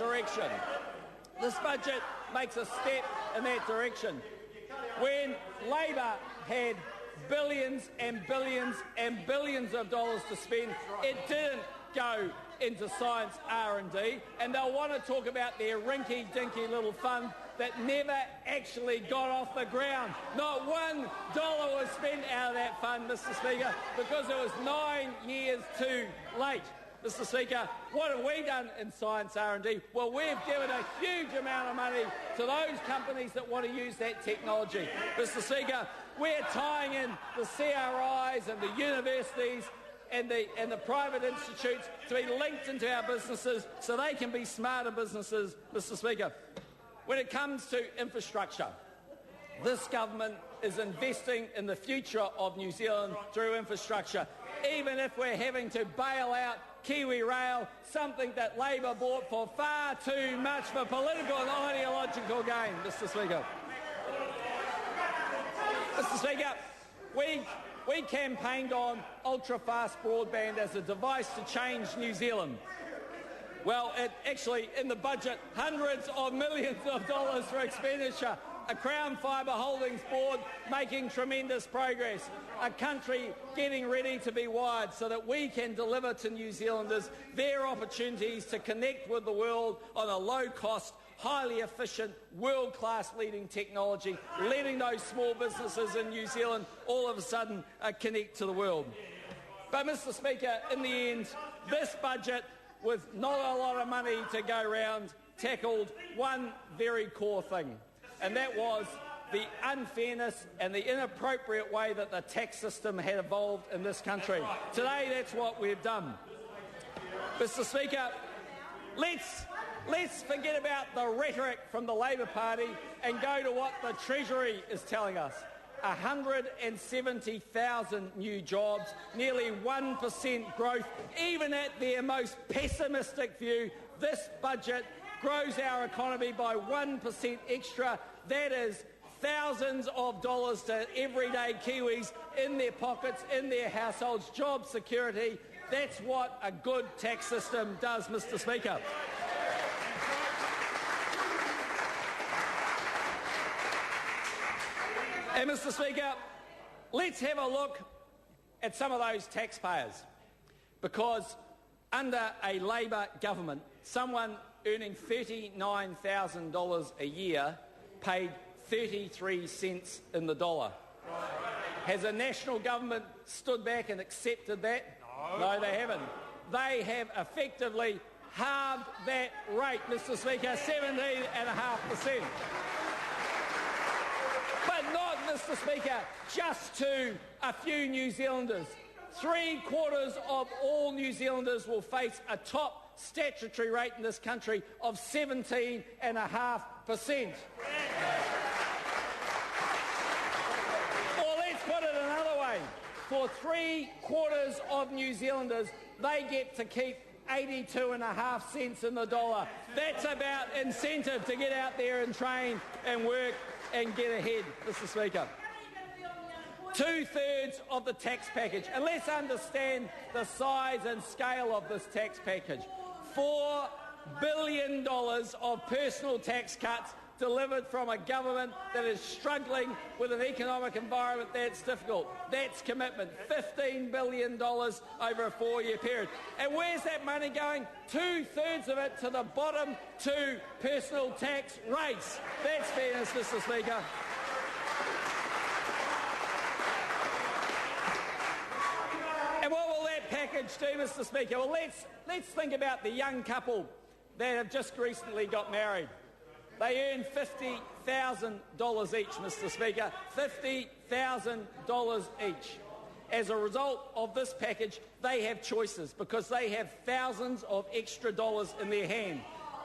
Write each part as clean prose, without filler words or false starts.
direction. This budget makes a step in that direction. When Labor had billions and billions and billions of dollars to spend, it didn't go into science R&D, and they'll want to talk about their rinky-dinky little fund that never actually got off the ground. Not $1 was spent out of that fund, Mr. Speaker, because it was 9 years too late. Mr. Speaker, what have we done in science R&D? Well, we've given a huge amount of money to those companies that want to use that technology. Mr. Speaker, we're tying in the CRIs and the universities and the private institutes to be linked into our businesses so they can be smarter businesses, Mr. Speaker. When it comes to infrastructure, this government is investing in the future of New Zealand through infrastructure, even if we're having to bail out Kiwi Rail, something that Labor bought for far too much for political and ideological gain, Mr. Speaker. Mr. Speaker, we campaigned on ultra-fast broadband as a device to change New Zealand. Well, it actually, in the budget, hundreds of millions of dollars for expenditure, a Crown Fibre Holdings board making tremendous progress, a country getting ready to be wired so that we can deliver to New Zealanders their opportunities to connect with the world on a low-cost, highly efficient, world-class leading technology, letting those small businesses in New Zealand all of a sudden connect to the world. But, Mr. Speaker, in the end, this budget, with not a lot of money to go round, tackled one very core thing, and that was the unfairness and the inappropriate way that the tax system had evolved in this country. Today, that's what we've done. Mr. Speaker, let's forget about the rhetoric from the Labor Party and go to what the Treasury is telling us. 170,000 new jobs, nearly 1% growth. Even at their most pessimistic view, this budget grows our economy by 1% extra. That is thousands of dollars to everyday Kiwis in their pockets, in their households, job security. That's what a good tax system does, Mr. Speaker. And, Mr. Speaker, let's have a look at some of those taxpayers, because under a Labor government, someone earning $39,000 a year paid 33 cents in the dollar. Has a national government stood back and accepted that? No, they haven't. They have effectively halved that rate, Mr. Speaker, 17.5%. But not, Mr. Speaker, just to a few New Zealanders. 3/4 of all New Zealanders will face a top statutory rate in this country of 17.5%. Or let's put it another way. For 3/4 of New Zealanders, they get to keep 82.5 cents in the dollar. That's about incentive to get out there and train and work and get ahead, Mr. Speaker. 2/3 of the tax package, and let's understand the size and scale of this tax package. $4 billion of personal tax cuts delivered from a government that is struggling with an economic environment that's difficult. That's commitment. $15 billion over a 4-year period. And where's that money going? 2/3 of it to the bottom 2 personal tax rates. That's fairness, Mr. Speaker. And what will that package do, Mr. Speaker? Well, let's think about the young couple that have just recently got married. They earn $50,000 each, Mr. Speaker. $50,000 each. As a result of this package, they have choices because they have thousands of extra dollars in their hand.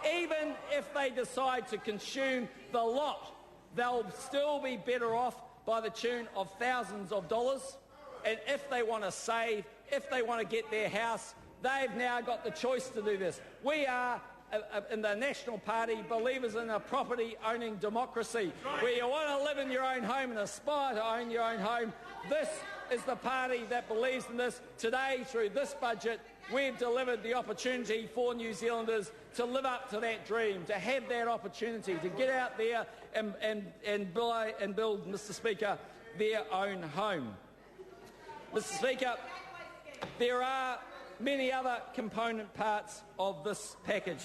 Even if they decide to consume the lot, they'll still be better off by the tune of thousands of dollars. And if they want to save, if they want to get their house, they've now got the choice to do this. We are, in the National Party, believers in a property-owning democracy where you want to live in your own home and aspire to own your own home. This is the party that believes in this. Today, through this budget, we've delivered the opportunity for New Zealanders to live up to that dream, to have that opportunity, to get out there and build, Mr Speaker, their own home. Mr Speaker, there are many other component parts of this package,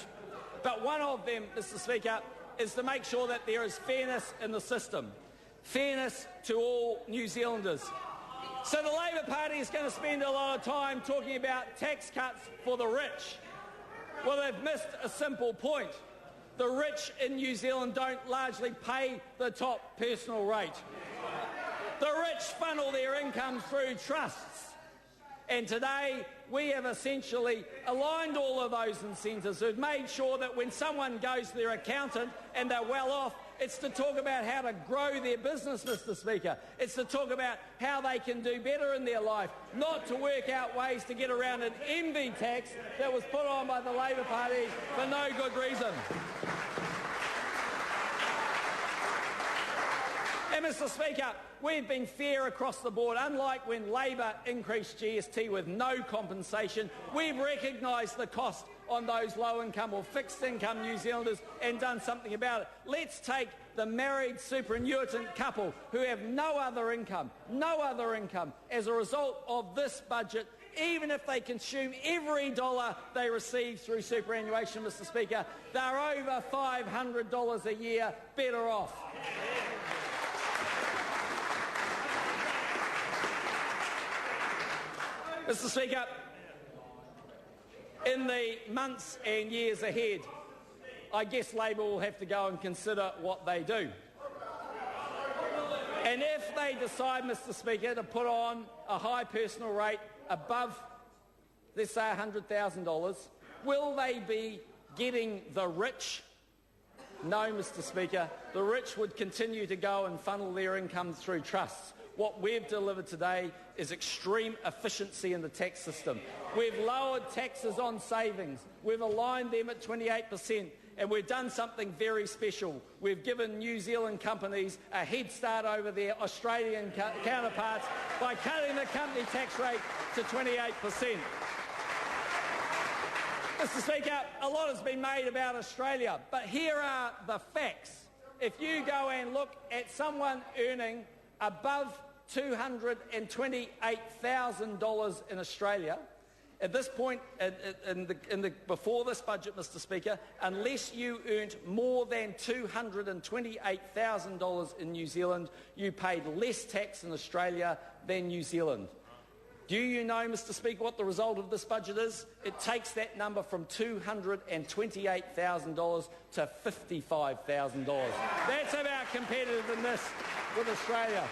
but one of them, Mr Speaker, is to make sure that there is fairness in the system, fairness to all New Zealanders. So the Labor Party is going to spend a lot of time talking about tax cuts for the rich. Well, they've missed a simple point. The rich in New Zealand don't largely pay the top personal rate. The rich funnel their income through trusts. And today, we have essentially aligned all of those incentives. We've made sure that when someone goes to their accountant and they're well off, it's to talk about how to grow their business, Mr Speaker. It's to talk about how they can do better in their life, not to work out ways to get around an envy tax that was put on by the Labor Party for no good reason. And Mr Speaker, we've been fair across the board. Unlike when Labor increased GST with no compensation, we've recognised the cost on those low-income or fixed-income New Zealanders and done something about it. Let's take the married superannuitant couple who have no other income as a result of this budget. Even if they consume every dollar they receive through superannuation, Mr Speaker, they're over $500 a year better off. Mr Speaker, in the months and years ahead, I guess Labor will have to go and consider what they do. And if they decide, Mr Speaker, to put on a high personal rate above, let's say, $100,000, will they be getting the rich? No, Mr Speaker. The rich would continue to go and funnel their income through trusts. What we've delivered today is extreme efficiency in the tax system. We've lowered taxes on savings. We've aligned them at 28%. And we've done something very special. We've given New Zealand companies a head start over their Australian counterparts by cutting the company tax rate to 28%. Mr Speaker, a lot has been made about Australia, but here are the facts. If you go and look at someone earning above $228,000 in Australia, at this point, before this budget, Mr Speaker, unless you earned more than $228,000 in New Zealand, you paid less tax in Australia than New Zealand. Do you know, Mr Speaker, what the result of this budget is? It takes that number from $228,000 to $55,000. That's about competitiveness with Australia.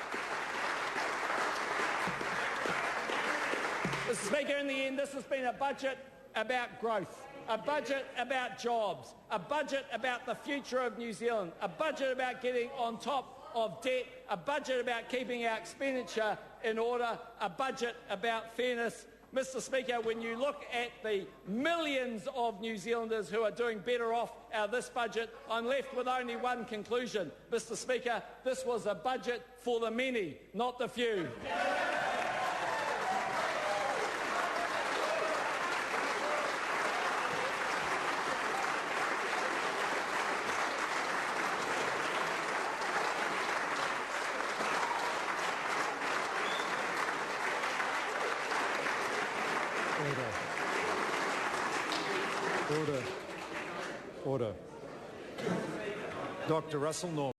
Mr Speaker, in the end, this has been a budget about growth, a budget about jobs, a budget about the future of New Zealand, a budget about getting on top of debt, a budget about keeping our expenditure in order, a budget about fairness. Mr Speaker, when you look at the millions of New Zealanders who are doing better off out of this budget, I'm left with only one conclusion. Mr Speaker, this was a budget for the many, not the few. Order. Dr. Russell Norman.